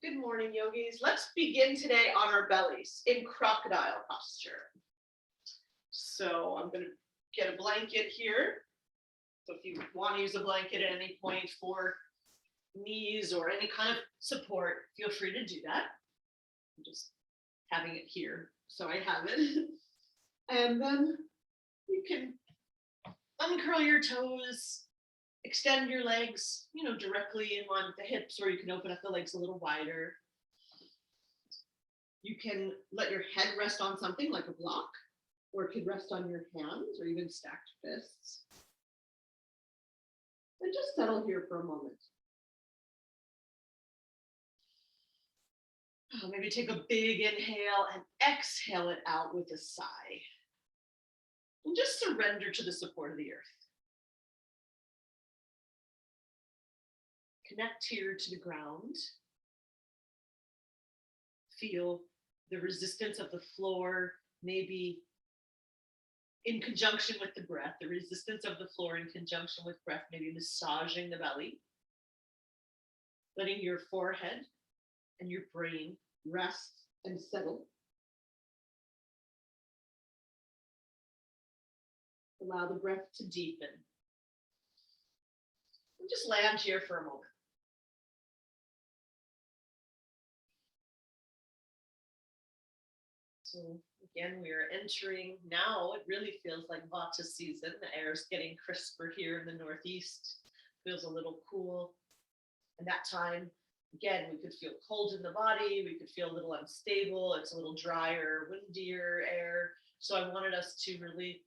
Good morning, yogis. Let's begin today on our bellies in crocodile posture. So I'm going to get a blanket here. So if you want to use a blanket at any point for knees or any kind of support, feel free to do that. I'm just having it here so I have it. And then you can uncurl your toes, extend your legs, directly in line with the hips, or you can open up the legs a little wider. You can let your head rest on something like a block, or it could rest on your hands or even stacked fists. And just settle here for a moment. Maybe take a big inhale and exhale it out with a sigh. And just surrender to the support of the earth. Connect here to the ground. Feel the resistance of the floor, maybe in conjunction with the breath, the resistance of the floor in conjunction with breath, maybe massaging the belly. Letting your forehead and your brain rest and settle. Allow the breath to deepen. And just land here for a moment. So again, we are entering now, it really feels like Vata season. The air is getting crisper here in the Northeast. Feels a little cool. And that time, again, we could feel cold in the body. We could feel a little unstable. It's a little drier, windier air. So I wanted us to really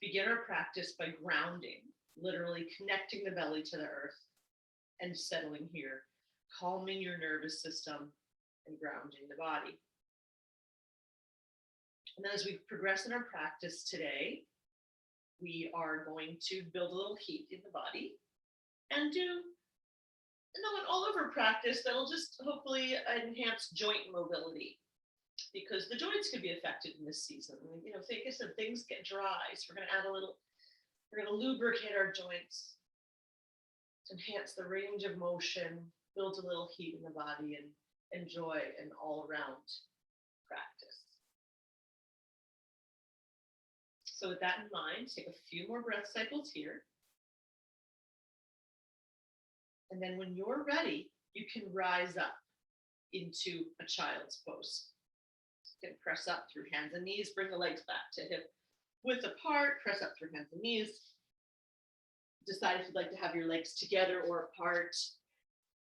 begin our practice by grounding, literally connecting the belly to the earth and settling here, calming your nervous system and grounding the body. And then as we progress in our practice today, we are going to build a little heat in the body and do an all-over practice that'll just hopefully enhance joint mobility, because the joints could be affected in this season. Like I said, things get dry, so we're going to lubricate our joints to enhance the range of motion, build a little heat in the body, and enjoy an all-around practice. So with that in mind, take a few more breath cycles here. And then when you're ready, you can rise up into a child's pose. You can press up through hands and knees, bring the legs back to hip width apart, press up through hands and knees. Decide if you'd like to have your legs together or apart.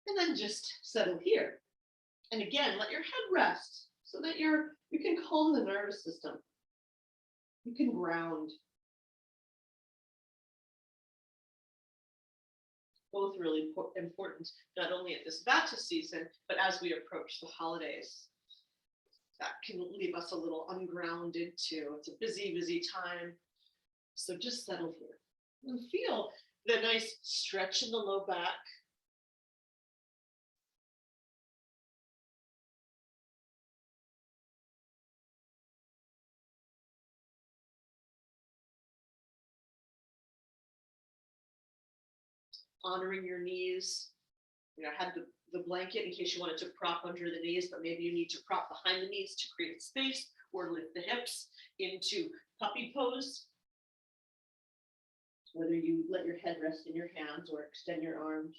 And then just settle here. And again, let your head rest so that you can calm the nervous system. You can ground. Both really important, not only at this Vata season, but as we approach the holidays. That can leave us a little ungrounded too. It's a busy, busy time. So just settle here and feel the nice stretch in the low back. Honoring your knees. I had the blanket in case you wanted to prop under the knees, but maybe you need to prop behind the knees to create space, or lift the hips into puppy pose. Whether you let your head rest in your hands or extend your arms.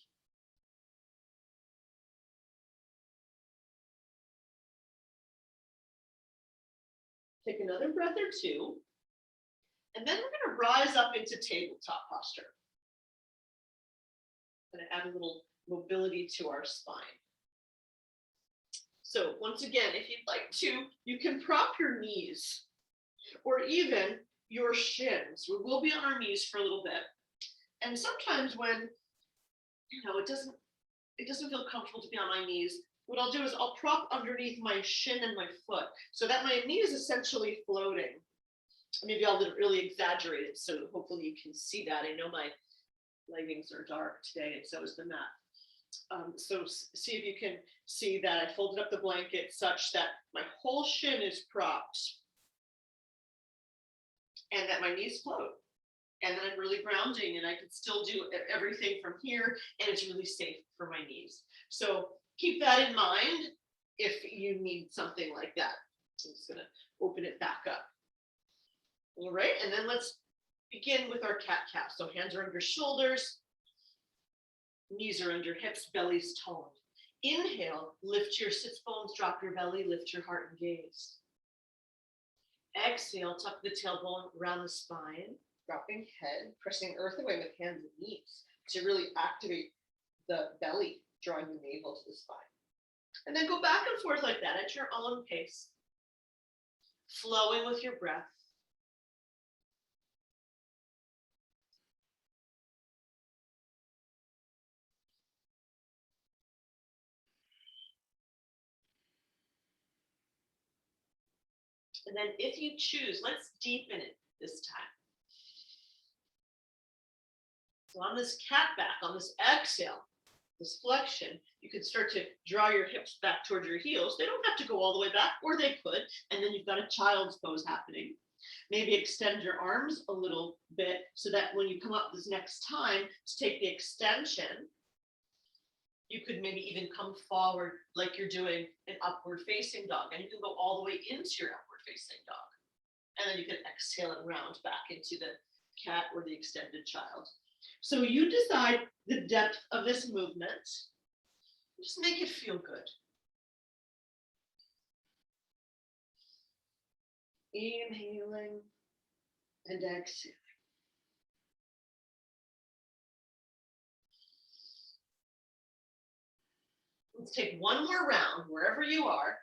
Take another breath or two, and then we're going to rise up into tabletop posture. I'm going to add a little mobility to our spine. So once again, if you'd like to, you can prop your knees or even your shins. We will be on our knees for a little bit. And sometimes when, it doesn't feel comfortable to be on my knees, what I'll do is I'll prop underneath my shin and my foot so that my knee is essentially floating. Maybe I'll really exaggerate it so hopefully you can see that. I know my leggings are dark today, and so is the mat. So see if you can see that I folded up the blanket such that my whole shin is propped and that my knees float. And then I'm really grounding, and I can still do everything from here, and it's really safe for my knees. So keep that in mind if you need something like that. I'm just gonna open it back up. All right, and then let's begin with our cat-cow. So hands are under shoulders, knees are under hips, belly's toned. Inhale, lift your sits bones, drop your belly, lift your heart and gaze. Exhale, tuck the tailbone around the spine, dropping head, pressing earth away with hands and knees to really activate the belly, drawing the navel to the spine. And then go back and forth like that at your own pace, flowing with your breath. And then if you choose, let's deepen it this time. So on this cat back, on this exhale, this flexion, you can start to draw your hips back towards your heels. They don't have to go all the way back, or they could. And then you've got a child's pose happening. Maybe extend your arms a little bit so that when you come up this next time to take the extension, you could maybe even come forward like you're doing an upward facing dog, and you can go all the way into your upward facing dog. And then you can exhale and round back into the cat or the extended child. So you decide the depth of this movement. Just make it feel good. Inhaling and exhaling. Let's take one more round wherever you are.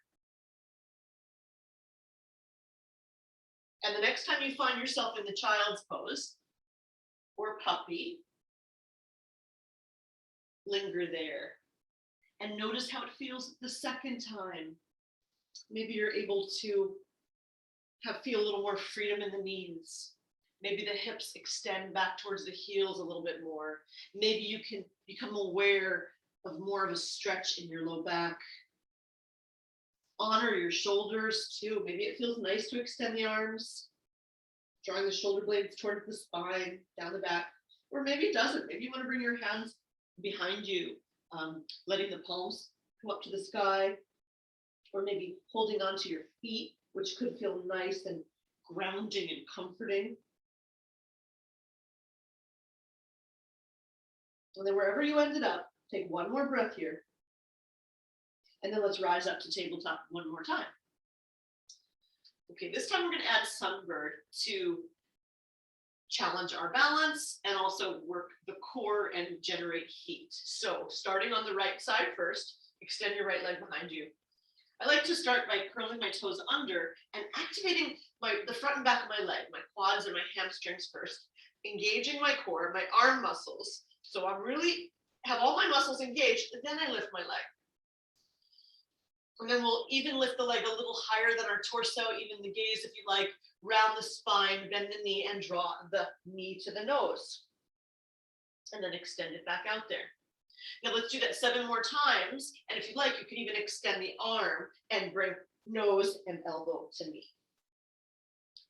And the next time you find yourself in the child's pose or puppy, linger there and notice how it feels the second time. Maybe you're able to feel a little more freedom in the knees. Maybe the hips extend back towards the heels a little bit more. Maybe you can become aware of more of a stretch in your low back. Honor your shoulders too. Maybe it feels nice to extend the arms, drawing the shoulder blades towards the spine, down the back. Or maybe it doesn't. Maybe you want to bring your hands behind you, letting the palms come up to the sky, or maybe holding onto your feet, which could feel nice and grounding and comforting. And then wherever you ended up, take one more breath here. And then let's rise up to tabletop one more time. Okay, this time we're going to add sunbird to challenge our balance and also work the core and generate heat. So starting on the right side first, extend your right leg behind you. I like to start by curling my toes under and activating the front and back of my leg, my quads and my hamstrings first, engaging my core, my arm muscles. So I really have all my muscles engaged, and then I lift my leg. And then we'll even lift the leg a little higher than our torso, even the gaze if you like, round the spine, bend the knee, and draw the knee to the nose. And then extend it back out there. Now let's do that 7 more times. And if you like, you can even extend the arm and bring nose and elbow to knee.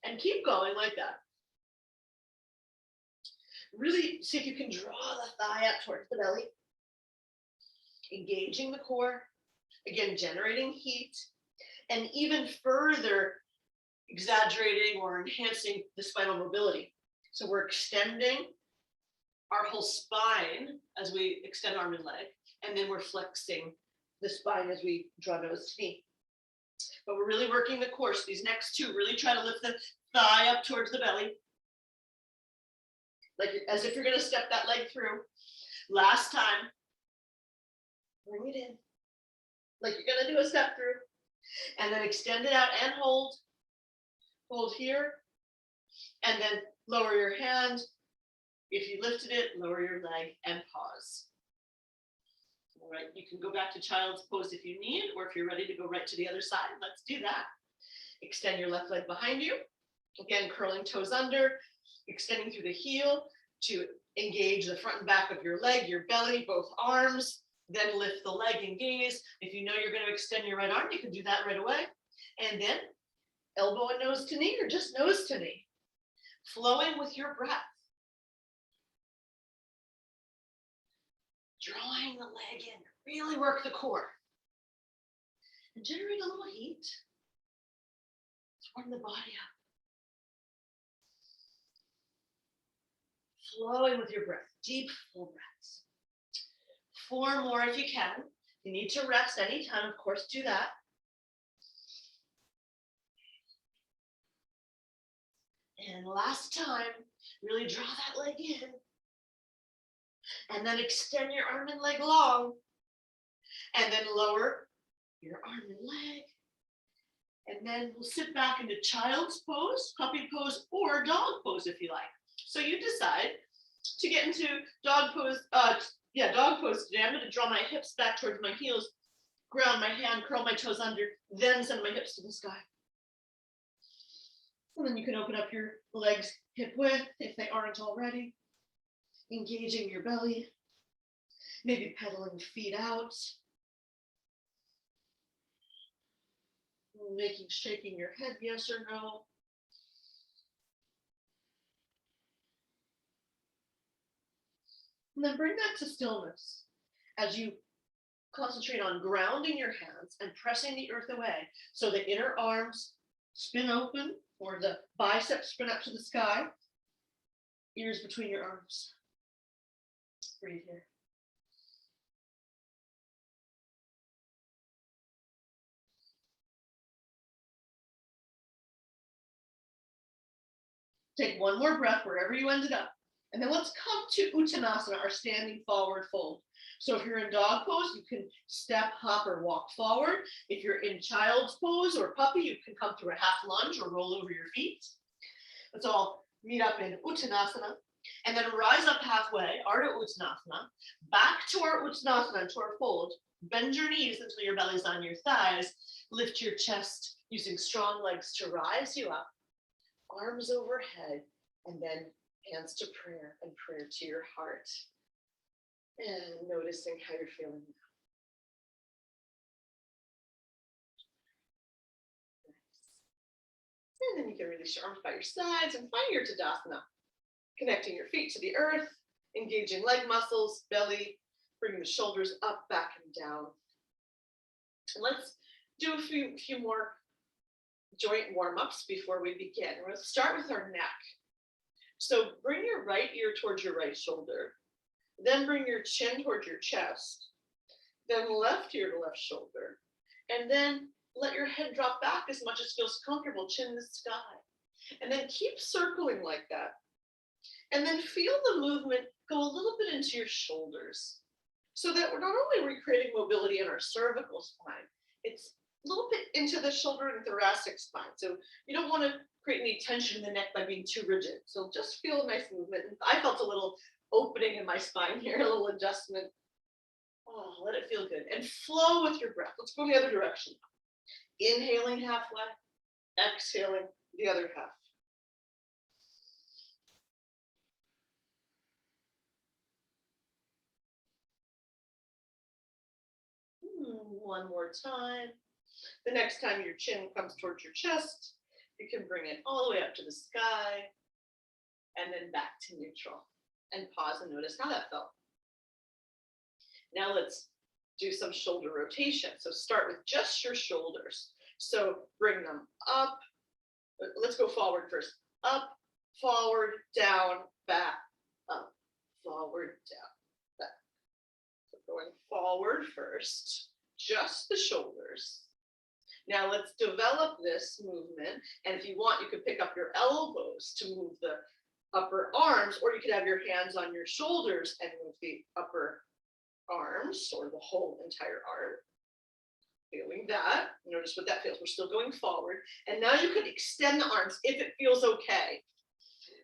And keep going like that. Really see if you can draw the thigh up towards the belly. Engaging the core. Again, generating heat. And even further exaggerating or enhancing the spinal mobility. So we're extending our whole spine as we extend arm and leg, and then we're flexing the spine as we draw nose to knee. But we're really working the core. So these next 2, really try to lift the thigh up towards the belly, like as if you're going to step that leg through. Last time, bring it in, like you're going to do a step through, and then extend it out and hold. Hold here, and then lower your hand. If you lifted it, lower your leg and pause. All right, you can go back to child's pose if you need, or if you're ready to go right to the other side, let's do that. Extend your left leg behind you. Again, curling toes under, extending through the heel to engage the front and back of your leg, your belly, both arms. Then lift the leg and gaze. If you know you're going to extend your right arm, you can do that right away. And then elbow and nose to knee, or just nose to knee. Flowing with your breath. Drawing the leg in, really work the core. and generate a little heat. Warm the body up. Flowing with your breath, deep, full breaths. 4 more if you can. If you need to rest anytime, of course, do that. And last time, really draw that leg in. And then extend your arm and leg long. And then lower your arm and leg. And then we'll sit back into child's pose, puppy pose, or dog pose if you like. So you decide to get into dog pose. Dog pose today. I'm going to draw my hips back towards my heels, ground my hand, curl my toes under, then send my hips to the sky. And then you can open up your legs hip width if they aren't already. Engaging your belly. Maybe pedaling feet out. Shaking your head, yes or no. And then bring that to stillness as you concentrate on grounding your hands and pressing the earth away. So the inner arms spin open or the biceps spin up to the sky. Ears between your arms. Breathe here. Take one more breath wherever you ended up. And then let's come to Uttanasana, our standing forward fold. So if you're in dog pose, you can step, hop, or walk forward. If you're in child's pose or puppy, you can come through a half lunge or roll over your feet. Let's all meet up in Uttanasana. And then rise up halfway, Ardha Uttanasana. Back to our Uttanasana, to our fold. Bend your knees until your belly's on your thighs. Lift your chest using strong legs to rise you up. Arms overhead, and then hands to prayer and prayer to your heart. And noticing how you're feeling now. Nice. And then you can release your arms by your sides and find your Tadasana. Connecting your feet to the earth, engaging leg muscles, belly, bringing the shoulders up, back, and down. And let's do a few more joint warm-ups before we begin. We're going to start with our neck. So bring your right ear towards your right shoulder. Then bring your chin towards your chest. Then left ear to left shoulder. And then let your head drop back as much as feels comfortable, chin to the sky. And then keep circling like that. And then feel the movement go a little bit into your shoulders. So that we're not only recreating mobility in our cervical spine, it's a little bit into the shoulder and thoracic spine. So you don't want to create any tension in the neck by being too rigid. So just feel a nice movement. I felt a little opening in my spine here, a little adjustment. Oh, let it feel good. And flow with your breath. Let's go in the other direction. Inhaling halfway, exhaling the other half. One more time. The next time your chin comes towards your chest, you can bring it all the way up to the sky and then back to neutral. And pause and notice how that felt. Now let's do some shoulder rotation. So start with just your shoulders. So bring them up. Let's go forward first. Up, forward, down, back, up, forward, down, back. So going forward first, just the shoulders. Now let's develop this movement. And if you want, you could pick up your elbows to move the upper arms, or you could have your hands on your shoulders and move the upper arms or the whole entire arm. Feeling that. Notice what that feels. We're still going forward. And now you could extend the arms if it feels okay.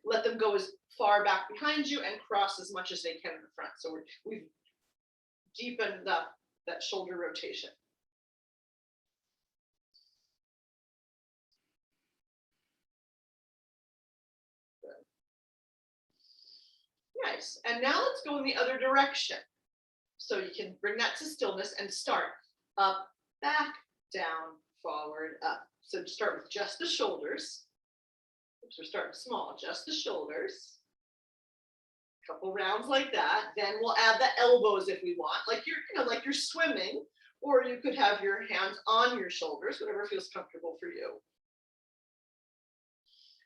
Let them go as far back behind you and cross as much as they can in the front. So we've deepened that shoulder rotation. Nice. And now let's go in the other direction. So you can bring that to stillness and start up, back, down, forward, up. So start with just the shoulders. Oops, we're starting small, just the shoulders. Couple rounds like that. Then we'll add the elbows if we want, like you're swimming, or you could have your hands on your shoulders, whatever feels comfortable for you.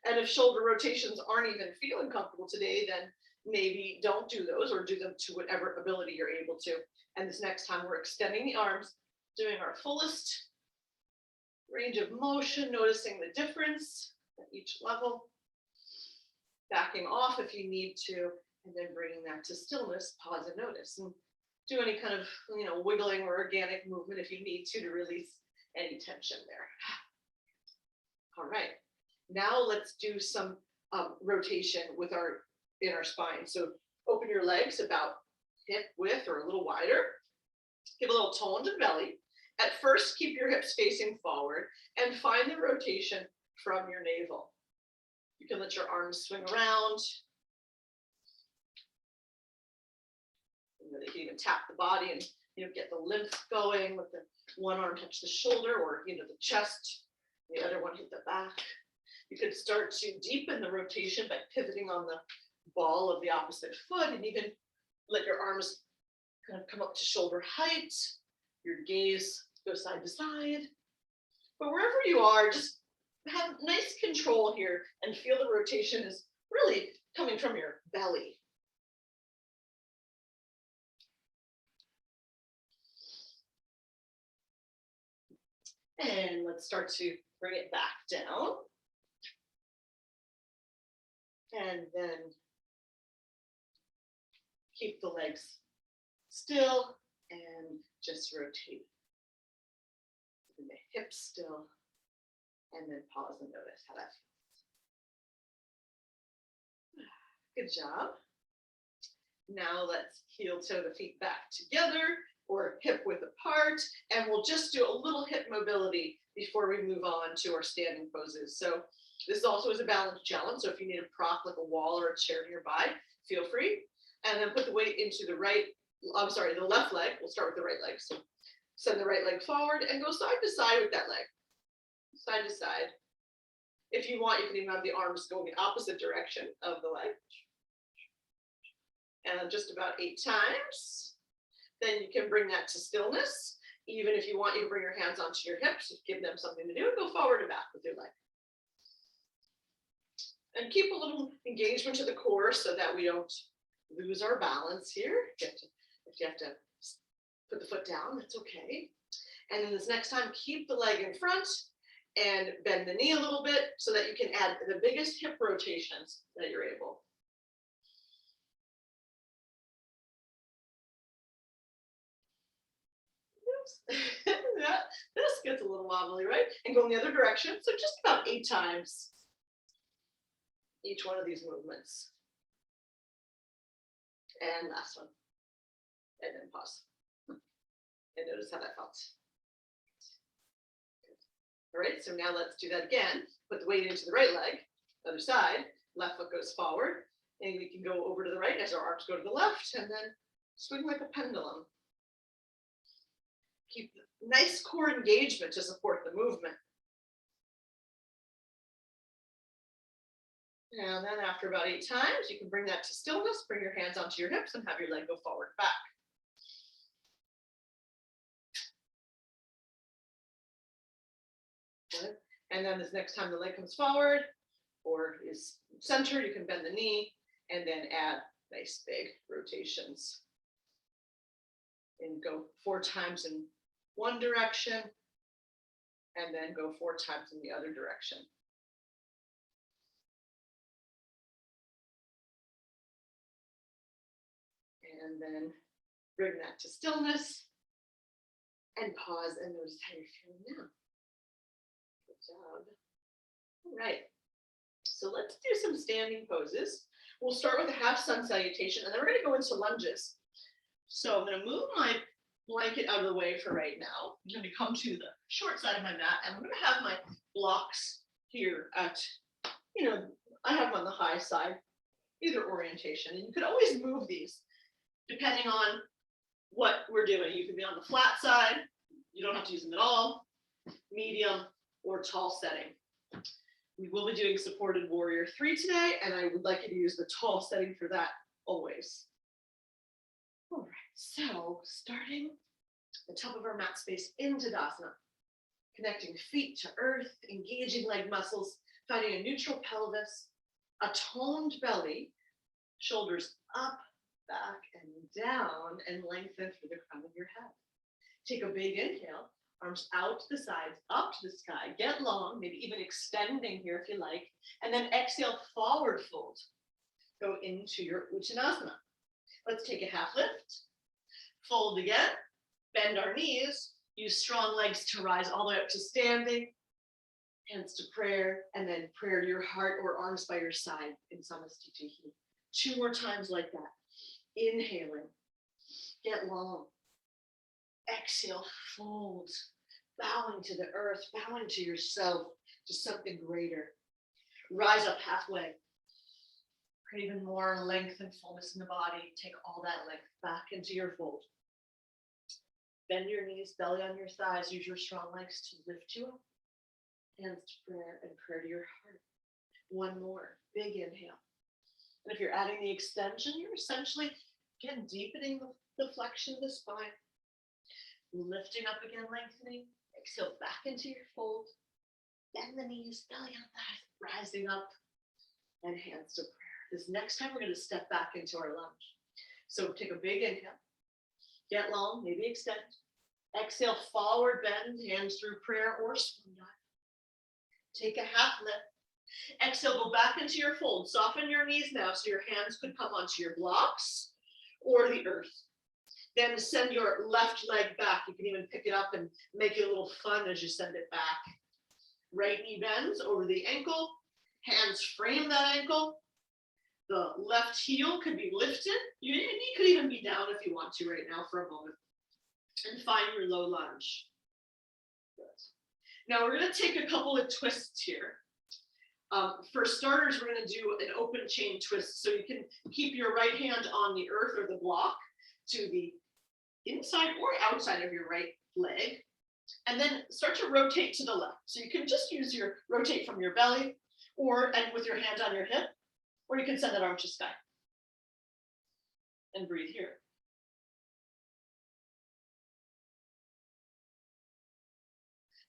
And if shoulder rotations aren't even feeling comfortable today, then maybe don't do those, or do them to whatever ability you're able to. And this next time we're extending the arms, doing our fullest range of motion, noticing the difference at each level, backing off if you need to, and then bringing that to stillness, pause and notice, and do any kind of, wiggling or organic movement if you need to release any tension there. All right, now let's do some rotation with in our spine. So open your legs about hip width or a little wider. Give a little tone to the belly. At first, keep your hips facing forward and find the rotation from your navel. You can let your arms swing around. You can even tap the body and get the lymph going with the one arm touch the shoulder, or the chest, the other one hit the back. You could start to deepen the rotation by pivoting on the ball of the opposite foot, and even let your arms kind of come up to shoulder height, your gaze go side to side. But wherever you are, just have nice control here and feel the rotation is really coming from your belly. And let's start to bring it back down. And then keep the legs still and just rotate. Keeping the hips still, and then pause and notice how that feels. Good job. Now let's heel toe the feet back together or hip width apart, and we'll just do a little hip mobility before we move on to our standing poses. So this also is a balance challenge. So if you need a prop like a wall or a chair nearby, feel free. And then put the weight into the left leg. We'll start with the right leg. So send the right leg forward and go side to side with that leg. Side to side. If you want, you can even have the arms go in the opposite direction of the leg. And just about 8 times. Then you can bring that to stillness. Even if you want, you can bring your hands onto your hips, give them something to do, and go forward and back with your leg. And keep a little engagement to the core so that we don't lose our balance here. If you have to put the foot down, that's okay. And then this next time, keep the leg in front and bend the knee a little bit so that you can add the biggest hip rotations that you're able. This gets a little wobbly, right? And go in the other direction. So just about 8 times each one of these movements. And last one. And then pause. And notice how that felt. All right, so now let's do that again. Put the weight into the right leg, other side, left foot goes forward, and we can go over to the right as our arms go to the left, and then swing like a pendulum. Keep nice core engagement to support the movement. And then after about 8 times, you can bring that to stillness, bring your hands onto your hips and have your leg go forward, back. Good. And then this next time the leg comes forward or is centered, you can bend the knee and then add nice big rotations. And go 4 times in one direction and then go 4 times in the other direction. And then bring that to stillness and pause and notice how you're feeling now. Good job. All right, so let's do some standing poses. We'll start with a half sun salutation and then we're going to go into lunges. So I'm going to move my blanket out of the way for right now. I'm going to come to the short side of my mat and I'm going to have my blocks here at, I have them on the high side, either orientation. And you could always move these depending on what we're doing. You can be on the flat side. You don't have to use them at all. Medium or tall setting. We will be doing supported warrior 3 today, and I would like you to use the tall setting for that always. All right, so starting the top of our mat space in Tadasana, connecting feet to earth, engaging leg muscles, finding a neutral pelvis, a toned belly, shoulders up, back, and down, and lengthen through the crown of your head. Take a big inhale, arms out to the sides, up to the sky, get long, maybe even extending here if you like, and then exhale, forward fold. Go into your Uttanasana. Let's take a half lift, fold again, bend our knees, use strong legs to rise all the way up to standing, hands to prayer, and then prayer to your heart or arms by your side in Samastitihi. 2 more times like that. Inhaling, get long. Exhale, fold, bowing to the earth, bowing to yourself, to something greater. Rise up halfway. Create even more length and fullness in the body. Take all that length back into your fold. Bend your knees, belly on your thighs. Use your strong legs to lift you up. Hands to prayer and prayer to your heart. 1 more, big inhale. And if you're adding the extension, you're essentially, again, deepening the flexion of the spine. Lifting up again, lengthening. Exhale back into your fold. Bend the knees, belly on thighs, rising up, and hands to prayer. This next time, we're going to step back into our lunge. So take a big inhale. Get long, maybe extend. Exhale, forward bend, hands through prayer or swan dive. Take a half lift. Exhale, go back into your fold. Soften your knees now so your hands could come onto your blocks or the earth. Then send your left leg back. You can even pick it up and make it a little fun as you send it back. Right knee bends over the ankle. Hands frame that ankle. The left heel could be lifted. Your knee could even be down if you want to right now for a moment. And find your low lunge. Good. Now we're going to take a couple of twists here. For starters, we're going to do an open chain twist. So you can keep your right hand on the earth or the block to the inside or outside of your right leg. And then start to rotate to the left. So you can just use your rotate from your belly and with your hand on your hip. Or you can send that arm to sky. And breathe here.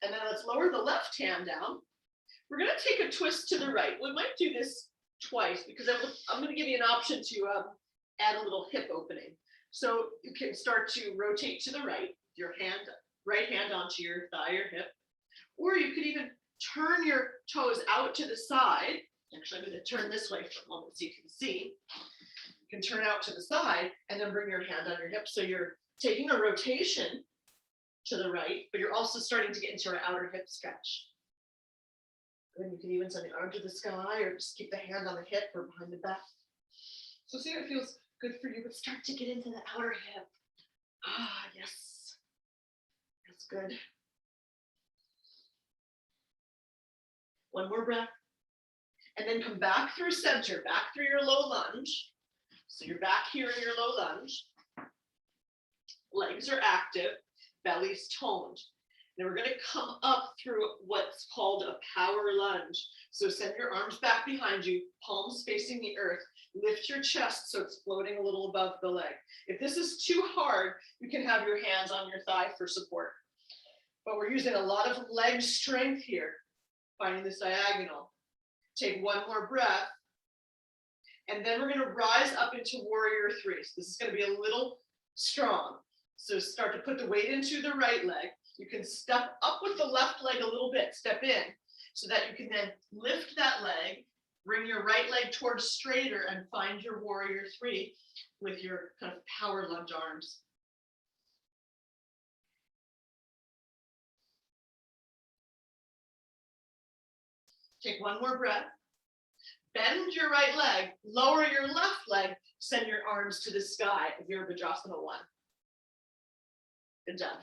And then let's lower the left hand down. We're going to take a twist to the right. We might do this twice because I'm going to give you an option to add a little hip opening. So you can start to rotate to the right, your right hand onto your thigh or hip. Or you could even turn your toes out to the side. Actually, I'm going to turn this way for a moment so you can see. You can turn out to the side and then bring your hand on your hip. So you're taking a rotation to the right, but you're also starting to get into our outer hip stretch. And you can even send the arm to the sky or just keep the hand on the hip or behind the back. So see if it feels good for you, but start to get into the outer hip. Ah, yes. That's good. 1 more breath. And then come back through center, back through your low lunge. So you're back here in your low lunge. Legs are active, belly's toned. Now we're going to come up through what's called a power lunge. So send your arms back behind you, palms facing the earth. Lift your chest so it's floating a little above the leg. If this is too hard, you can have your hands on your thigh for support. But we're using a lot of leg strength here, finding this diagonal. Take 1 more breath. And then we're going to rise up into warrior 3. So this is going to be a little strong. So start to put the weight into the right leg. You can step up with the left leg a little bit, step in, so that you can then lift that leg, bring your right leg towards straighter and find your warrior 3 with your kind of power lunge arms. Take 1 more breath. Bend your right leg, lower your left leg, send your arms to the sky of your Vajrasana 1. Good job.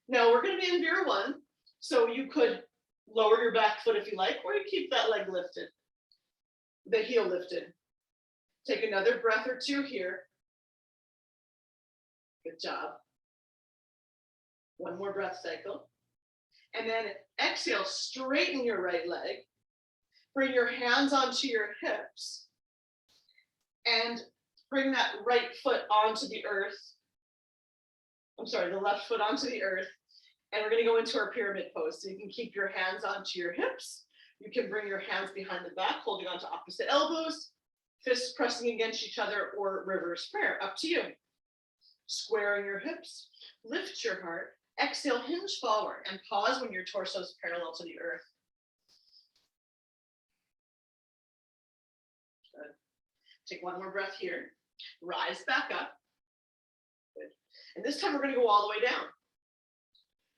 Now we're going to be in Vira 1, so you could lower your back foot if you like, or you keep that leg lifted, the heel lifted. Take another breath or 2 here. Good job. 1 more breath cycle. And then exhale, straighten your right leg. Bring your hands onto your hips. And bring that right foot onto the earth. the left foot onto the earth. And we're going to go into our pyramid pose. So you can keep your hands onto your hips. You can bring your hands behind the back, holding onto opposite elbows, fists pressing against each other, or reverse prayer, up to you. Squaring your hips, lift your heart, exhale, hinge forward, and pause when your torso is parallel to the earth. Good. Take one more breath here. Rise back up. Good. And this time we're going to go all the way down.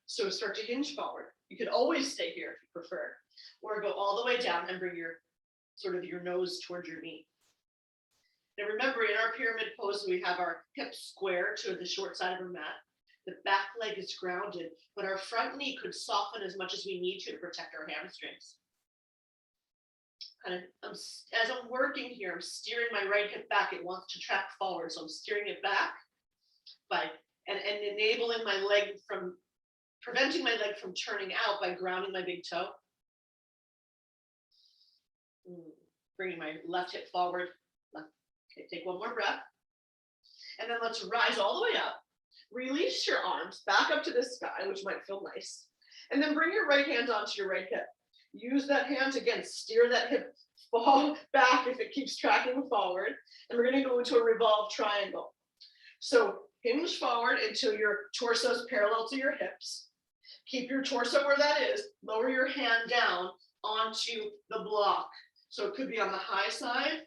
So start to hinge forward. You could always stay here if you prefer, or go all the way down and bring your nose towards your knee. Now remember, in our pyramid pose, we have our hips square to the short side of our mat. The back leg is grounded, but our front knee could soften as much as we need to protect our hamstrings. And as I'm working here, I'm steering my right hip back. It wants to track forward, so I'm steering it back and enabling my leg from preventing my leg from turning out by grounding my big toe. Bringing my left hip forward. Okay, take one more breath. And then let's rise all the way up. Release your arms back up to the sky, which might feel nice. And then bring your right hand onto your right hip. Use that hand to, again, steer that hip fall back if it keeps tracking forward. And we're going to go into a revolved triangle. So hinge forward until your torso is parallel to your hips. Keep your torso where that is. Lower your hand down onto the block. So it could be on the high side,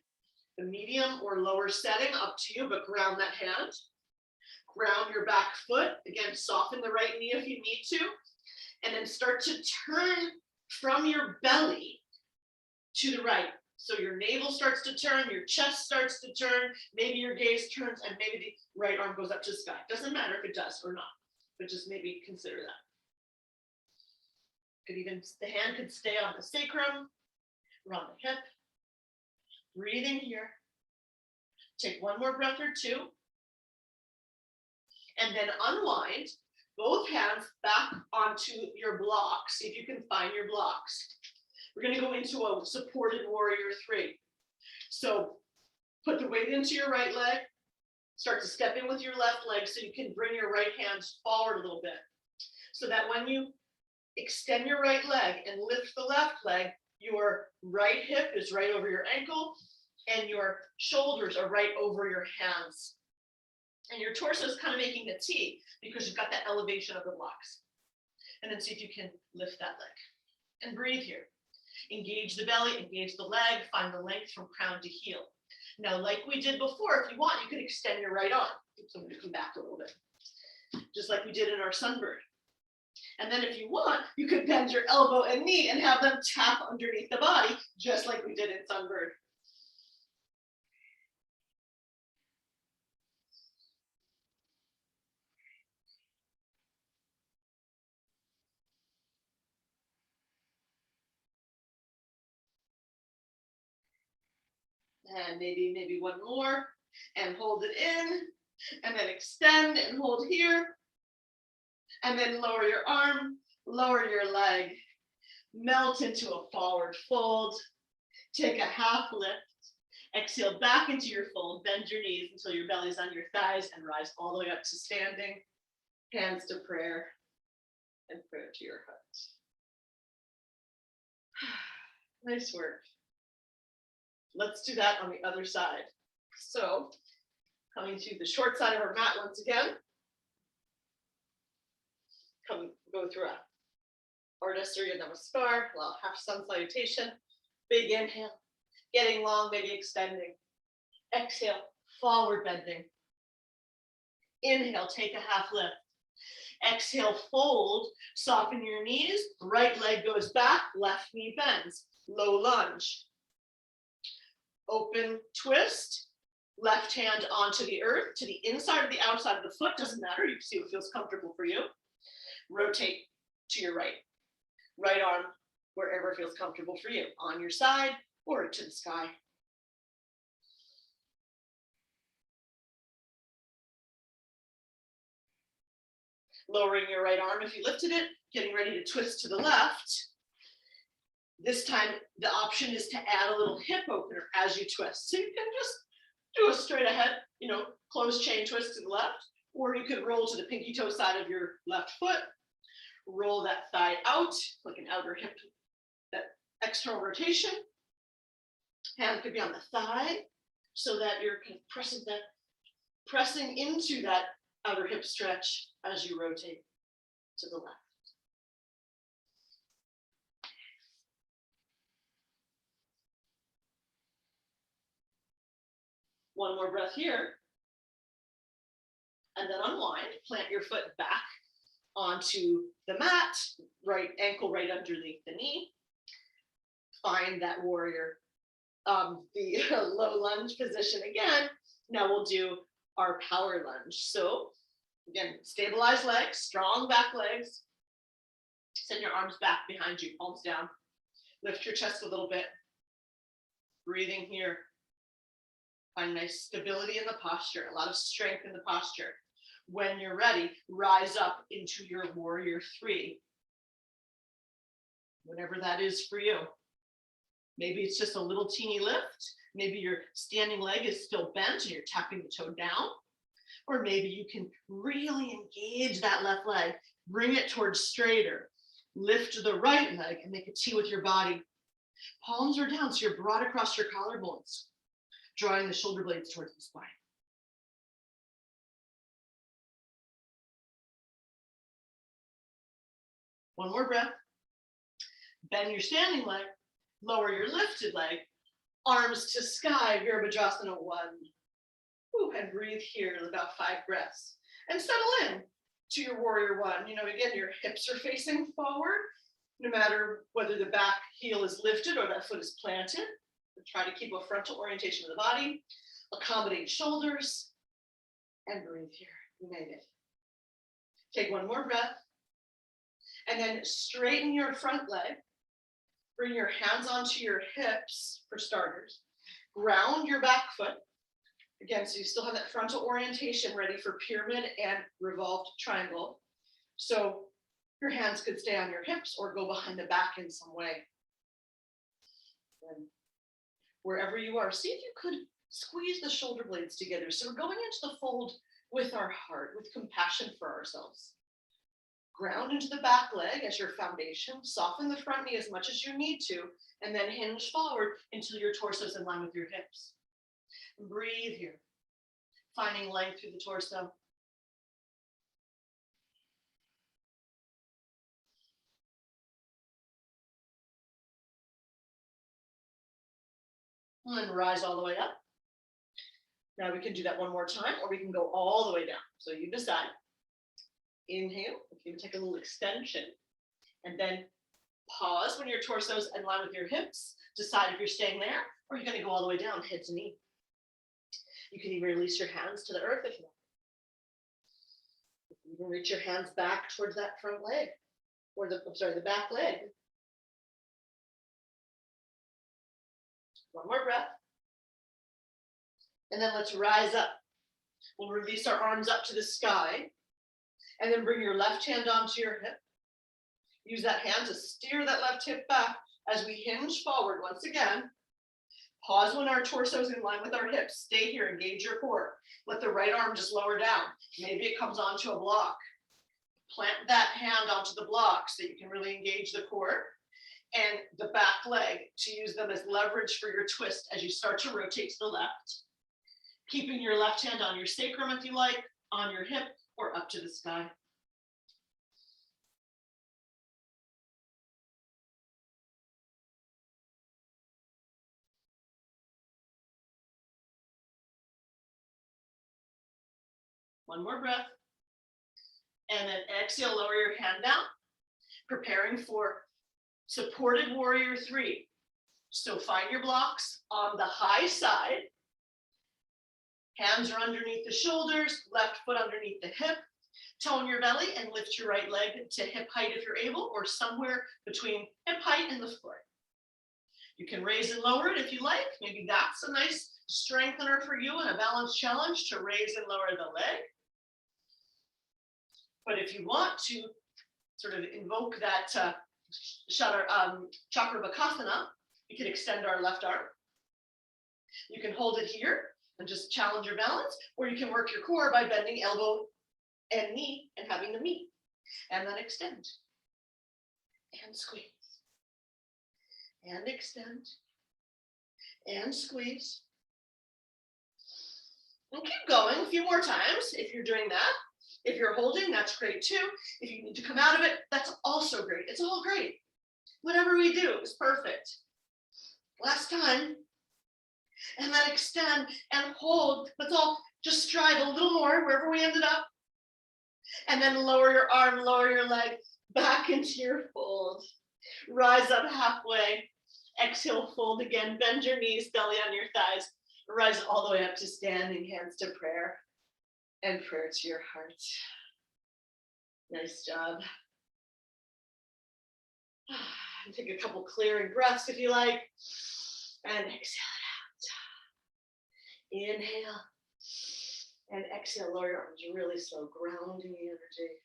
the medium or lower setting, up to you, but ground that hand. Ground your back foot. Again, soften the right knee if you need to. And then start to turn from your belly to the right. So your navel starts to turn, your chest starts to turn, maybe your gaze turns, and maybe the right arm goes up to the sky. Doesn't matter if it does or not, but just maybe consider that. Could even, the hand could stay on the sacrum or on the hip. Breathing here. Take one more breath or two. And then unwind both hands back onto your blocks. See if you can find your blocks. We're going to go into a supported warrior 3. So put the weight into your right leg. Start to step in with your left leg so you can bring your right hand forward a little bit. So that when you extend your right leg and lift the left leg, your right hip is right over your ankle and your shoulders are right over your hands. And your torso is kind of making a T because you've got that elevation of the blocks. And then see if you can lift that leg. And breathe here. Engage the belly, engage the leg, find the length from crown to heel. Now, like we did before, if you want, you could extend your right arm. So I'm going to come back a little bit. Just like we did in our sunbird. And then if you want, you could bend your elbow and knee and have them tap underneath the body, just like we did in sunbird. And maybe one more, and hold it in, and then extend and hold here. And then lower your arm, lower your leg, melt into a forward fold. Take a half lift. Exhale back into your fold. Bend your knees until your belly's on your thighs and rise all the way up to standing. Hands to prayer and prayer to your heart. Nice work. Let's do that on the other side. So coming to the short side of our mat once again. Go through a Ardha Surya Namaskar, well, half sun salutation. Big inhale, getting long, maybe extending. Exhale, forward bending. Inhale, take a half lift. Exhale, fold, soften your knees. Right leg goes back, left knee bends. Low lunge. Open twist, left hand onto the earth, to the inside or the outside of the foot, doesn't matter. You can see what feels comfortable for you. Rotate to your right. Right arm, wherever feels comfortable for you, on your side or to the sky. Lowering your right arm if you lifted it, getting ready to twist to the left. This time, the option is to add a little hip opener as you twist. So you can just do a straight ahead, closed chain twist to the left, Or you could roll to the pinky toe side of your left foot, roll that thigh out, like an outer hip, that external rotation. Hand could be on the thigh so that you're kind of pressing into that outer hip stretch as you rotate to the left. One more breath here. And then unwind, plant your foot back onto the mat, right ankle right underneath the knee. Find that warrior, the low lunge position again. Now we'll do our power lunge. So again, stabilize legs, strong back legs. Send your arms back behind you, palms down. Lift your chest a little bit. Breathing here. Find nice stability in the posture, a lot of strength in the posture. When you're ready, rise up into your warrior three. Whatever that is for you. Maybe it's just a little teeny lift. Maybe your standing leg is still bent and you're tapping the toe down. Or maybe you can really engage that left leg, bring it towards straighter. Lift the right leg and make a T with your body. Palms are down so you're broad across your collarbones, drawing the shoulder blades towards the spine. One more breath. Bend your standing leg, lower your lifted leg, arms to sky, Virabhadrasana 1. Ooh, and breathe here about 5 breaths. And settle in to your warrior 1. You know, again, your hips are facing forward, no matter whether the back heel is lifted or that foot is planted. Try to keep a frontal orientation of the body, accommodate shoulders, and breathe here. You made it. Take one more breath, and then straighten your front leg. Bring your hands onto your hips for starters. Ground your back foot. Again, so you still have that frontal orientation ready for pyramid and revolved triangle. So your hands could stay on your hips or go behind the back in some way. And wherever you are, see if you could squeeze the shoulder blades together. So we're going into the fold with our heart, with compassion for ourselves. Ground into the back leg as your foundation. Soften the front knee as much as you need to, and then hinge forward until your torso is in line with your hips. Breathe here, finding length through the torso. And then rise all the way up. Now we can do that one more time, or we can go all the way down. So you decide. Inhale, you can take a little extension, and then pause when your torso is in line with your hips. Decide if you're staying there, or you're going to go all the way down, head to knee. You can even release your hands to the earth if you want. You can reach your hands back towards that front leg, or the back leg. One more breath. And then let's rise up. We'll release our arms up to the sky, and then bring your left hand onto your hip. Use that hand to steer that left hip back as we hinge forward once again. Pause when our torso is in line with our hips. Stay here, engage your core. Let the right arm just lower down. Maybe it comes onto a block. Plant that hand onto the block so you can really engage the core. And the back leg to use them as leverage for your twist as you start to rotate to the left. Keeping your left hand on your sacrum if you like, on your hip, or up to the sky. One more breath. And then exhale, lower your hand down, preparing for supported warrior 3. So find your blocks on the high side. Hands are underneath the shoulders, left foot underneath the hip. Tone your belly and lift your right leg to hip height if you're able, or somewhere between hip height and the floor. You can raise and lower it if you like. Maybe that's a nice strengthener for you and a balance challenge to raise and lower the leg. But if you want to sort of invoke that Chakrabakasana, you can extend our left arm. You can hold it here and just challenge your balance, or you can work your core by bending elbow and knee and having them meet. And then extend. And squeeze. And extend. And squeeze. And keep going a few more times if you're doing that. If you're holding, that's great too. If you need to come out of it, that's also great. It's all great. Whatever we do is perfect. Last time. And then extend and hold. Let's all just strive a little more wherever we ended up. And then lower your arm, lower your leg back into your fold. Rise up halfway. Exhale, fold again. Bend your knees, belly on your thighs. Rise all the way up to standing, hands to prayer. And prayer to your heart. Nice job. And take a couple clearing breaths if you like. And exhale it out. Inhale. And exhale, lower your arms really slow, grounding the energy.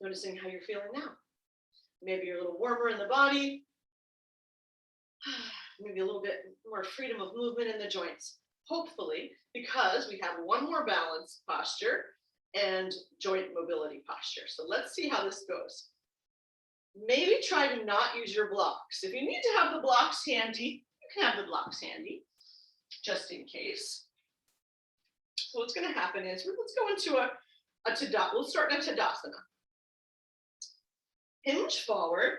Noticing how you're feeling now. Maybe you're a little warmer in the body. Maybe a little bit more freedom of movement in the joints. Hopefully, because we have one more balance posture and joint mobility posture. So let's see how this goes. Maybe try to not use your blocks. If you need to have the blocks handy, you can have the blocks handy, just in case. So what's going to happen is, let's go into a Tadasana. We'll start in a Tadasana. Hinge forward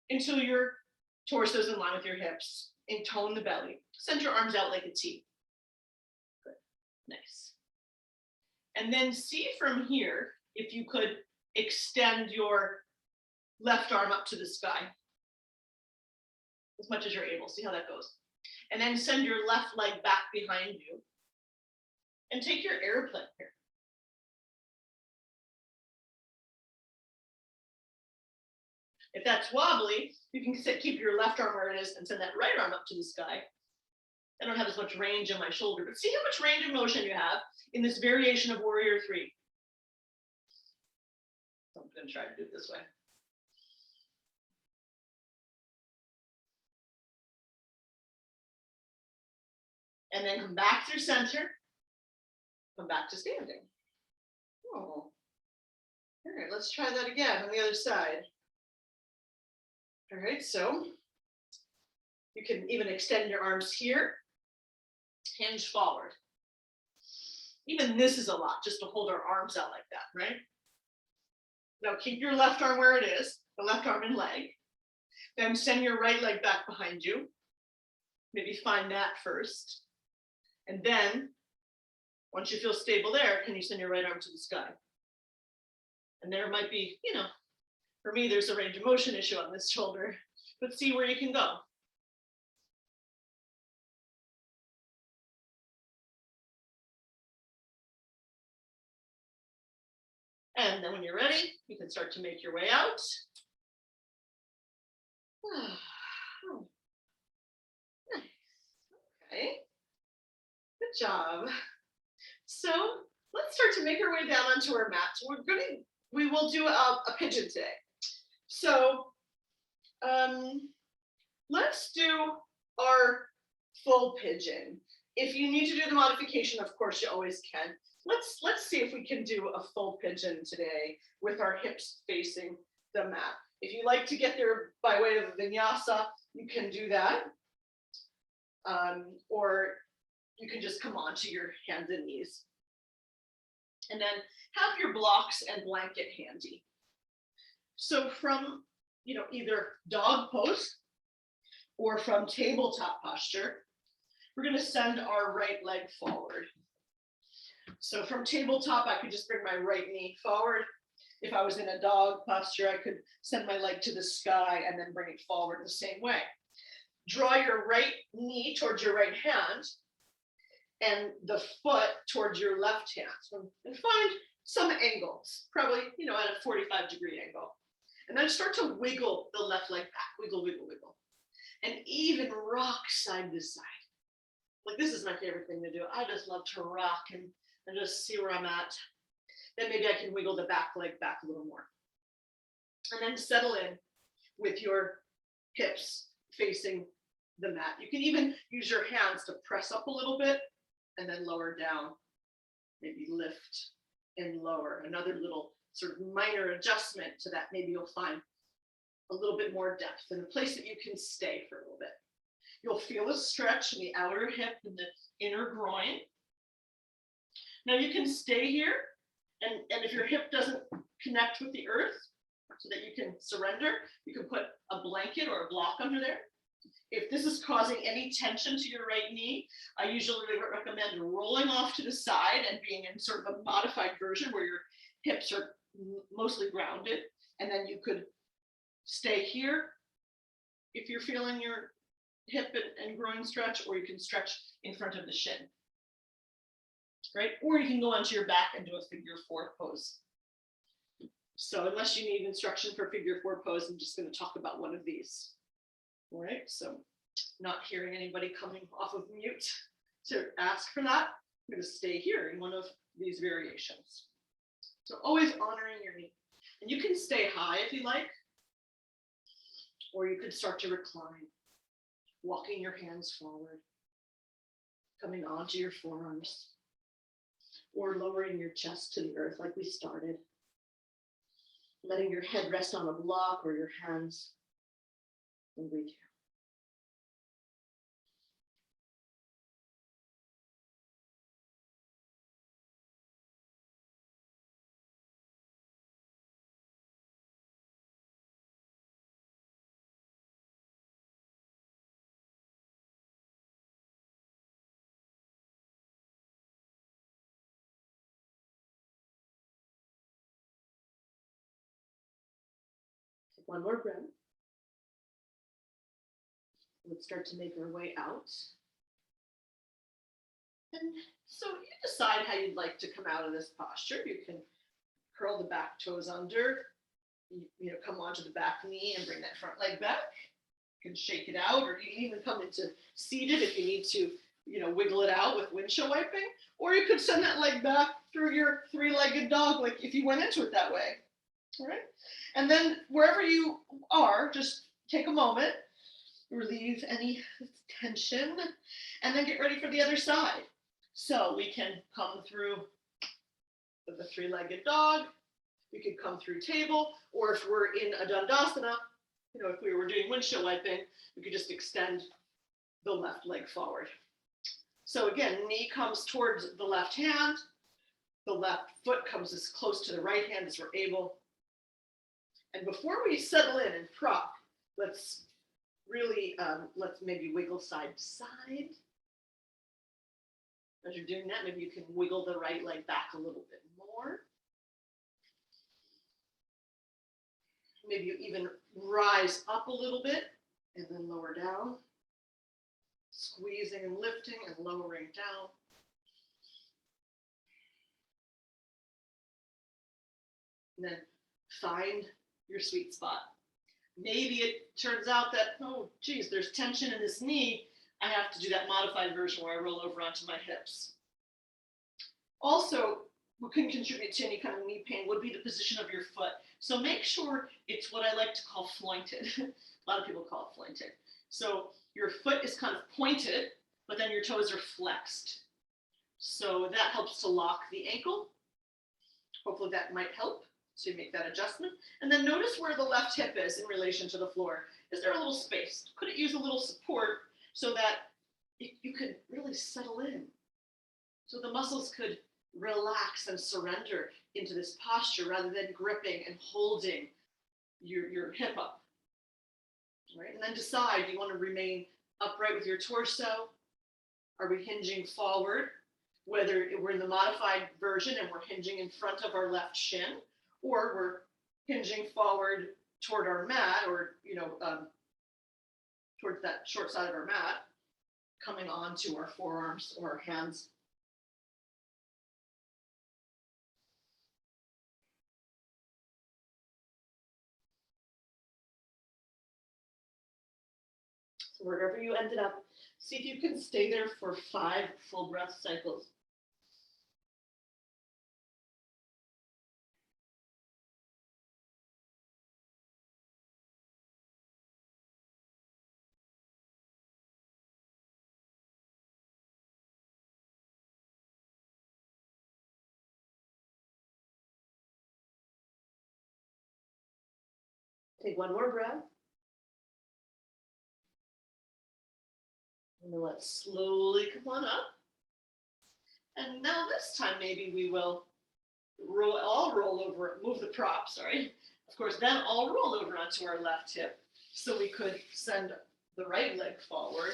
until your torso is in line with your hips. Intone the belly. Send your arms out like a T. Good. Nice. And then see from here if you could extend your left arm up to the sky as much as you're able. See how that goes. And then send your left leg back behind you and take your airplane here. If that's wobbly, you can keep your left arm where it is and send that right arm up to the sky. I don't have as much range in my shoulder, but see how much range of motion you have in this variation of Warrior 3. So I'm going to try to do it this way. And then come back through center. Come back to standing. Oh. All right, let's try that again on the other side. All right, so you can even extend your arms here, hinge forward. Even this is a lot, just to hold our arms out like that, right? Now keep your left arm where it is, the left arm and leg. Then send your right leg back behind you. Maybe find that first. And then, once you feel stable there, can you send your right arm to the sky? And there might be, for me, there's a range of motion issue on this shoulder, but see where you can go. And then when you're ready, you can start to make your way out. Nice. Okay. Good job. So let's start to make our way down onto our mat. We will do a pigeon today. So let's do our full pigeon. If you need to do the modification, of course, you always can. Let's see if we can do a full pigeon today with our hips facing the mat. If you like to get there by way of vinyasa, you can do that. Or you can just come onto your hands and knees. And then have your blocks and blanket handy. So from either dog pose or from tabletop posture, we're going to send our right leg forward. So from tabletop, I could just bring my right knee forward. If I was in a dog posture, I could send my leg to the sky and then bring it forward the same way. Draw your right knee towards your right hand and the foot towards your left hand. And find some angles, probably, at a 45-degree angle. And then start to wiggle the left leg back, wiggle, wiggle, wiggle. And even rock side to side. Like, this is my favorite thing to do. I just love to rock and just see where I'm at. Then maybe I can wiggle the back leg back a little more. And then settle in with your hips facing the mat. You can even use your hands to press up a little bit and then lower down, maybe lift and lower. Another little sort of minor adjustment to that. Maybe you'll find a little bit more depth and a place that you can stay for a little bit. You'll feel a stretch in the outer hip and the inner groin. Now you can stay here, and if your hip doesn't connect with the earth so that you can surrender, you can put a blanket or a block under there. If this is causing any tension to your right knee, I usually recommend rolling off to the side and being in sort of a modified version where your hips are mostly grounded, and then you could stay here if you're feeling your hip and groin stretch, or you can stretch in front of the shin, right? Or you can go onto your back and do a figure 4 pose. So unless you need instruction for figure 4 pose, I'm just going to talk about one of these. All right, so not hearing anybody coming off of mute to ask for that, I'm going to stay here in one of these variations. So always honoring your knee. And you can stay high if you like, or you could start to recline, walking your hands forward, coming onto your forearms, or lowering your chest to the earth like we started, letting your head rest on a block or your hands, and breathe here. One more breath. Let's start to make our way out. And so you decide how you'd like to come out of this posture. You can curl the back toes under, come onto the back knee and bring that front leg back. You can shake it out, or you can even come into seated if you need to, wiggle it out with windshield wiping. Or you could send that leg back through your 3-legged dog, like if you went into it that way. All right. And then wherever you are, just take a moment, relieve any tension, and then get ready for the other side. So we can come through the 3-legged dog, we could come through table, or if we're in a Dandasana, if we were doing windshield wiping, we could just extend the left leg forward. So again, knee comes towards the left hand, the left foot comes as close to the right hand as we're able. And before we settle in and prop, let's really, let's maybe wiggle side to side. As you're doing that, maybe you can wiggle the right leg back a little bit more. Maybe you even rise up a little bit and then lower down. Squeezing and lifting and lowering down. And then find your sweet spot. Maybe it turns out that, oh, geez, there's tension in this knee. I have to do that modified version where I roll over onto my hips. Also, what can contribute to any kind of knee pain would be the position of your foot. So make sure it's what I like to call flointed. A lot of people call it flointed. So your foot is kind of pointed, but then your toes are flexed. So that helps to lock the ankle. Hopefully that might help to make that adjustment. And then notice where the left hip is in relation to the floor. Is there a little space? Could it use a little support so that you could really settle in? So the muscles could relax and surrender into this posture rather than gripping and holding your hip up. Right? And then decide, do you want to remain upright with your torso? Are we hinging forward? Whether we're in the modified version and we're hinging in front of our left shin, or we're hinging forward toward our mat, or towards that short side of our mat, coming onto our forearms or our hands. So wherever you ended up, see if you can stay there for 5 full breath cycles. Take one more breath. And then let's slowly come on up. And now this time, maybe we will all roll over, move the prop, sorry. Of course, then all roll over onto our left hip. So we could send the right leg forward.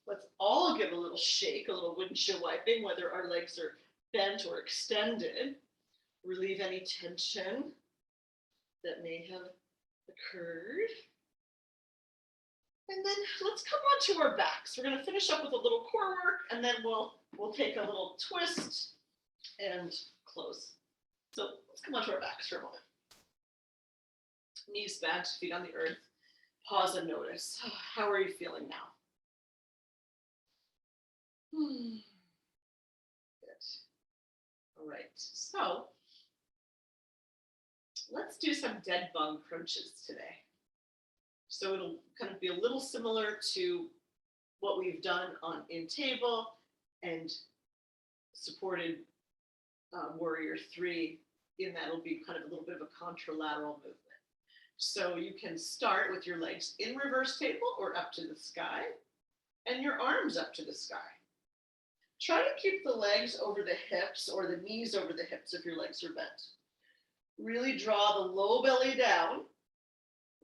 Let's all give a little shake, a little windshield wiping, whether our legs are bent or extended. Relieve any tension that may have occurred. And then let's come on to our backs. We're going to finish up with a little core work, and then we'll take a little twist and close. So let's come on to our backs for a moment. Knees bent, feet on the earth. Pause and notice. How are you feeling now? Good. All right. So let's do some dead bug crunches today. So it'll kind of be a little similar to what we've done in table and supported warrior 3. In that it'll be kind of a little bit of a contralateral movement. So you can start with your legs in reverse table or up to the sky, and your arms up to the sky. Try to keep the legs over the hips or the knees over the hips if your legs are bent. Really draw the low belly down.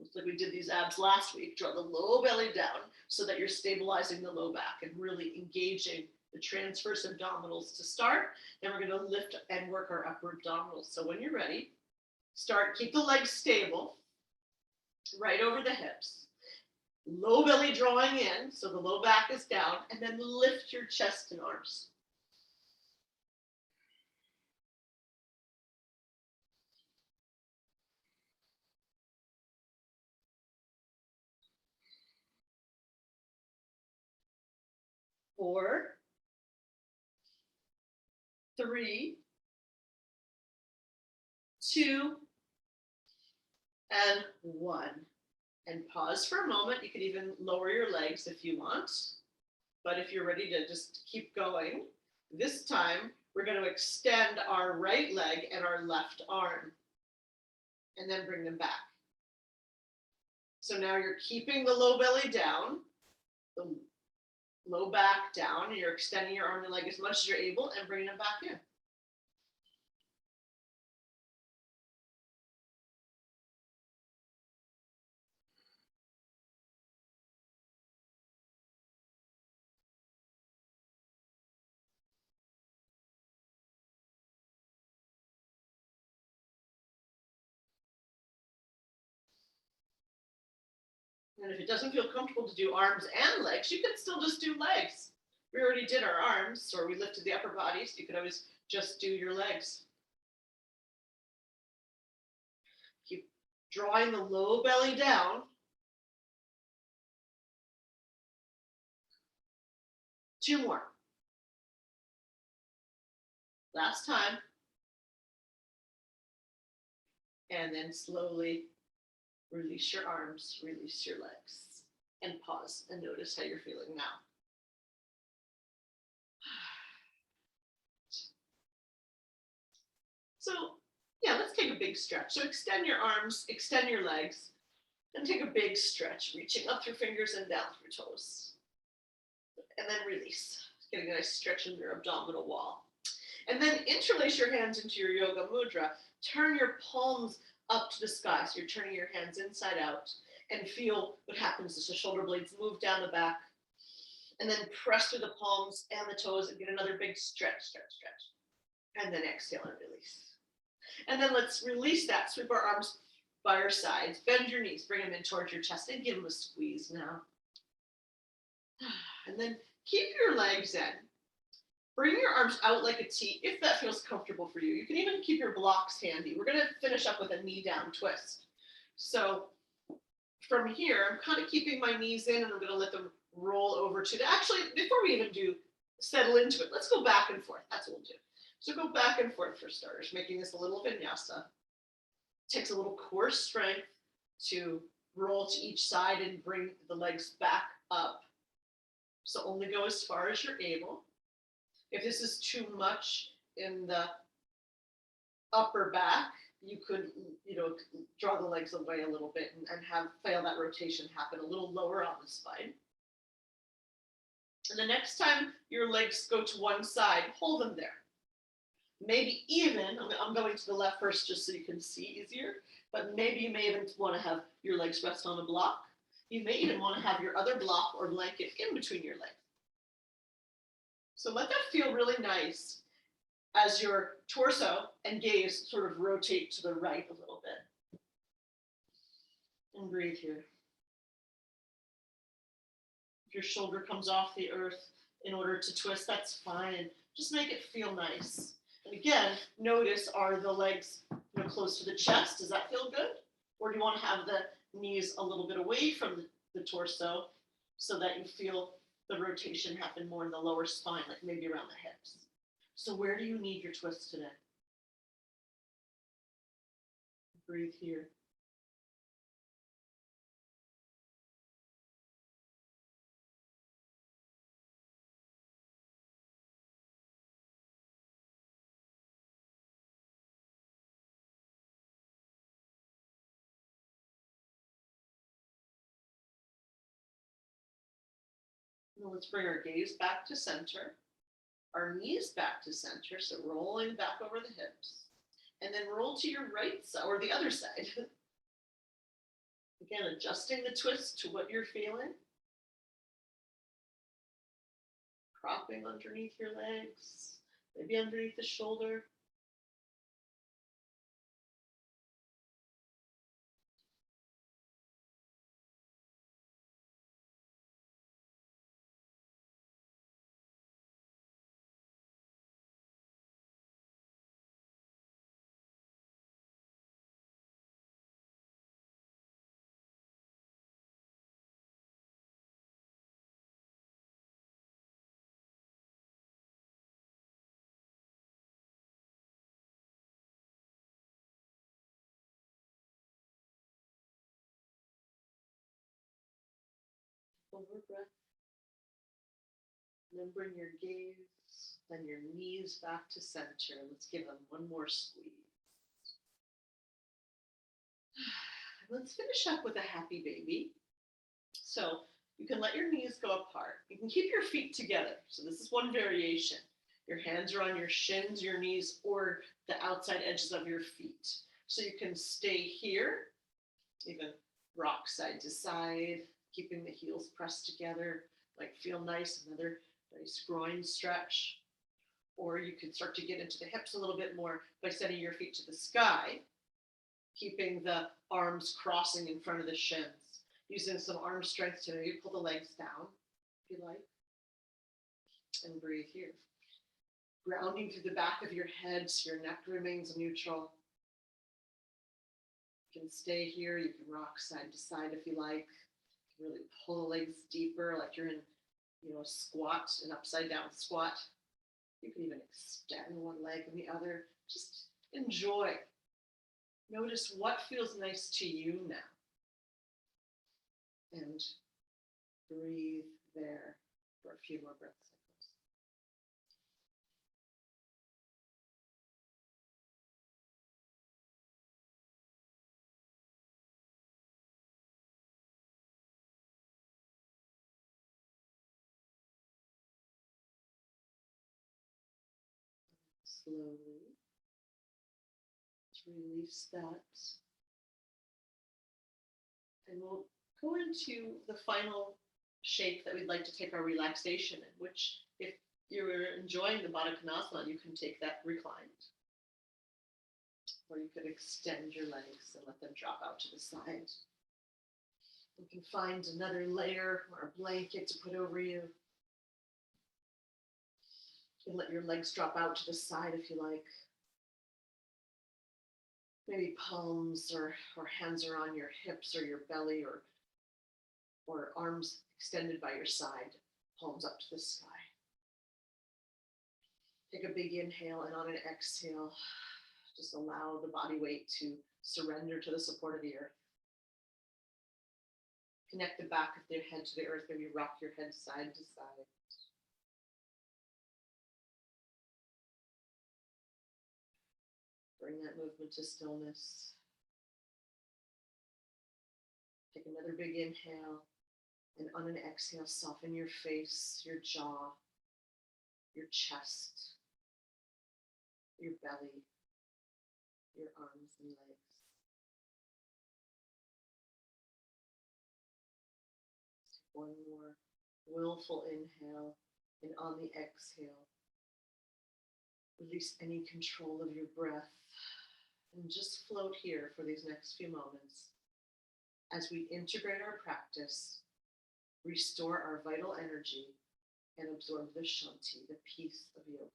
Looks like we did these abs last week. Draw the low belly down so that you're stabilizing the low back and really engaging the transverse abdominals to start. Then we're going to lift and work our upper abdominals. So when you're ready, start, keep the legs stable, right over the hips. Low belly drawing in, so the low back is down, and then lift your chest and arms. Four, 3, 2, and 1. And pause for a moment. You can even lower your legs if you want. But if you're ready to just keep going, this time we're going to extend our right leg and our left arm and then bring them back. So now you're keeping the low belly down, the low back down, and you're extending your arm and leg as much as you're able and bringing them back in. And if it doesn't feel comfortable to do arms and legs, you can still just do legs. We already did our arms, or we lifted the upper body, so you could always just do your legs. Keep drawing the low belly down. Two more. Last time. And then slowly release your arms, release your legs, and pause and notice how you're feeling now. So yeah, let's take a big stretch. So extend your arms, extend your legs, and take a big stretch, reaching up through fingers and down through toes. And then release, getting a nice stretch in your abdominal wall. And then interlace your hands into your yoga mudra. Turn your palms up to the sky. So you're turning your hands inside out and feel what happens as the shoulder blades move down the back. And then press through the palms and the toes and get another big stretch, stretch, stretch. And then exhale and release. And then let's release that. Sweep our arms by our sides. Bend your knees. Bring them in towards your chest and give them a squeeze now. And then keep your legs in. Bring your arms out like a T if that feels comfortable for you. You can even keep your blocks handy. We're going to finish up with a knee down twist. So from here, I'm kind of keeping my knees in and I'm going to let them roll over to the, actually, before we even do settle into it, let's go back and forth. That's what we'll do. So go back and forth for starters, making this a little vinyasa. Takes a little core strength to roll to each side and bring the legs back up. So only go as far as you're able. If this is too much in the upper back, you could, draw the legs away a little bit and feel that rotation happen a little lower on the spine. And the next time your legs go to one side, hold them there. Maybe even, I'm going to the left first just so you can see easier, but maybe you may even want to have your legs rest on a block. You may even want to have your other block or blanket in between your legs. So let that feel really nice as your torso and gaze sort of rotate to the right a little bit. And breathe here. If your shoulder comes off the earth in order to twist, that's fine. Just make it feel nice. And again, notice, are the legs close to the chest? Does that feel good? Or do you want to have the knees a little bit away from the torso so that you feel the rotation happen more in the lower spine, like maybe around the hips? So where do you need your twist today? Breathe here. Now let's bring our gaze back to center, our knees back to center, so rolling back over the hips, and then roll to your right side or the other side. Again, adjusting the twist to what you're feeling. Propping underneath your legs, maybe underneath the shoulder. Over breath. And then bring your gaze and your knees back to center. Let's give them one more squeeze. Let's finish up with a happy baby. So you can let your knees go apart. You can keep your feet together. So this is one variation. Your hands are on your shins, your knees, or the outside edges of your feet. So you can stay here, even rock side to side, keeping the heels pressed together, like feel nice, another nice groin stretch. Or you can start to get into the hips a little bit more by setting your feet to the sky, keeping the arms crossing in front of the shins, using some arm strength to maybe pull the legs down, if you like, and breathe here. Grounding through the back of your head so your neck remains neutral. You can stay here, you can rock side to side if you like. You can really pull the legs deeper, like you're in a squat, an upside down squat. You can even extend one leg and the other. Just enjoy. Notice what feels nice to you now. And breathe there for a few more breath cycles. Slowly release that. And we'll go into the final shape that we'd like to take our relaxation in, which if you're enjoying the Baddha Konasana, you can take that reclined. Or you could extend your legs and let them drop out to the side. You can find another layer or a blanket to put over you. You can let your legs drop out to the side if you like. Maybe palms or hands are on your hips or your belly or arms extended by your side, palms up to the sky. Take a big inhale, and on an exhale, just allow the body weight to surrender to the support of the earth. Connect the back of your head to the earth, maybe rock your head side to side. Bring that movement to stillness. Take another big inhale, and on an exhale, soften your face, your jaw, your chest, your belly, your arms and legs. Take one more willful inhale, and on the exhale, release any control of your breath and just float here for these next few moments as we integrate our practice, restore our vital energy, and absorb the shanti, the peace of yoga.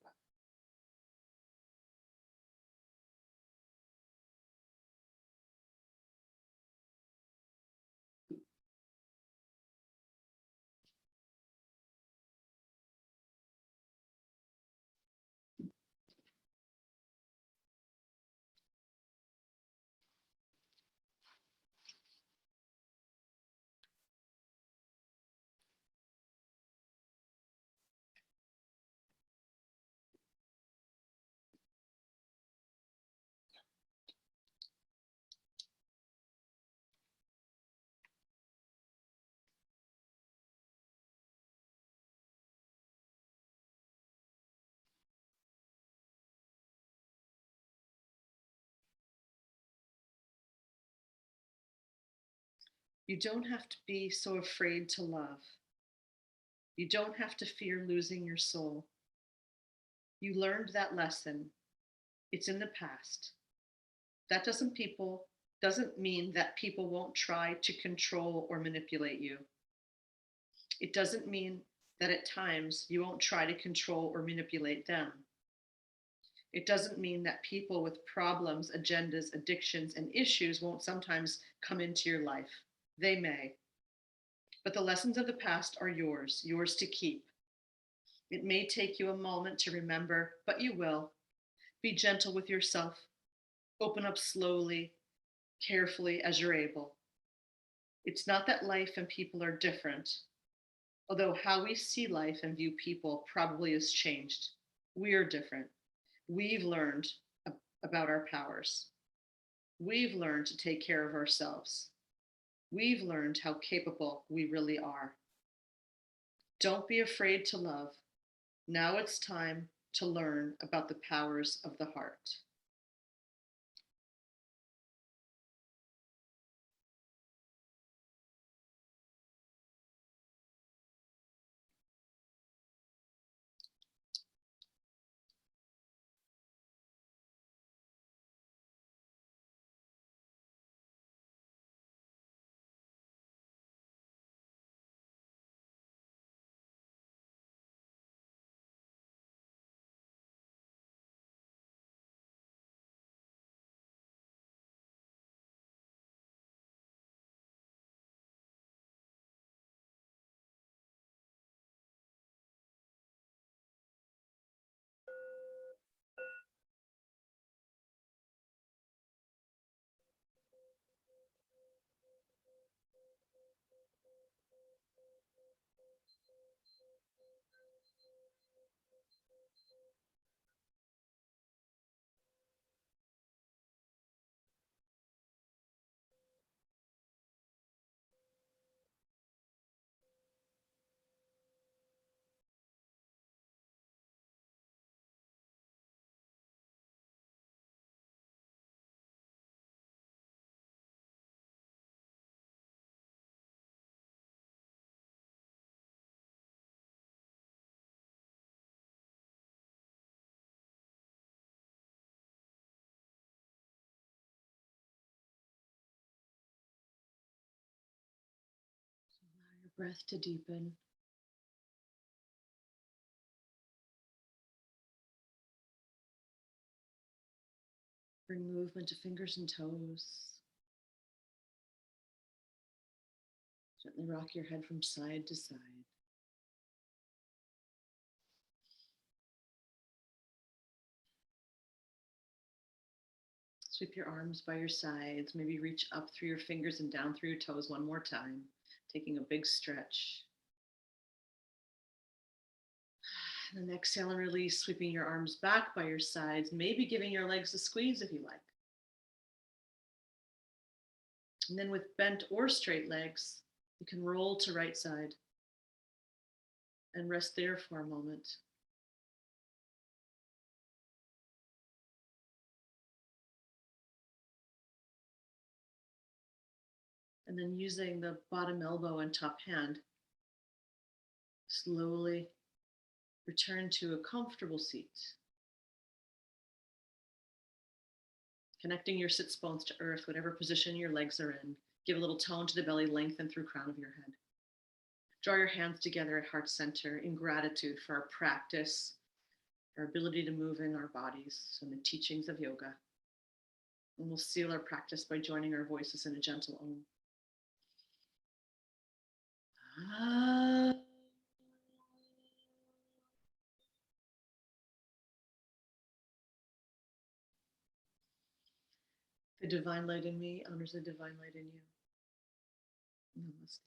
You don't have to be so afraid to love. You don't have to fear losing your soul. You learned that lesson. It's in the past. That doesn't mean that people won't try to control or manipulate you. It doesn't mean that at times you won't try to control or manipulate them. It doesn't mean that people with problems, agendas, addictions, and issues won't sometimes come into your life. They may. But the lessons of the past are yours to keep. It may take you a moment to remember, but you will. Be gentle with yourself. Open up slowly, carefully as you're able. It's not that life and people are different, although how we see life and view people probably has changed. We are different. We've learned about our powers. We've learned to take care of ourselves. We've learned how capable we really are. Don't be afraid to love. Now it's time to learn about the powers of the heart. Allow your breath to deepen. Bring movement to fingers and toes. Gently rock your head from side to side. Sweep your arms by your sides. Maybe reach up through your fingers and down through your toes one more time, taking a big stretch. And then exhale and release, sweeping your arms back by your sides, maybe giving your legs a squeeze if you like. And then with bent or straight legs, you can roll to right side and rest there for a moment. And then using the bottom elbow and top hand, slowly return to a comfortable seat. Connecting your sits bones to earth, whatever position your legs are in. Give a little tone to the belly, lengthen through crown of your head. Draw your hands together at heart center in gratitude for our practice, our ability to move in our bodies, and the teachings of yoga. And we'll seal our practice by joining our voices in a gentle Om. The divine light in me honors the divine light in you. Namaste.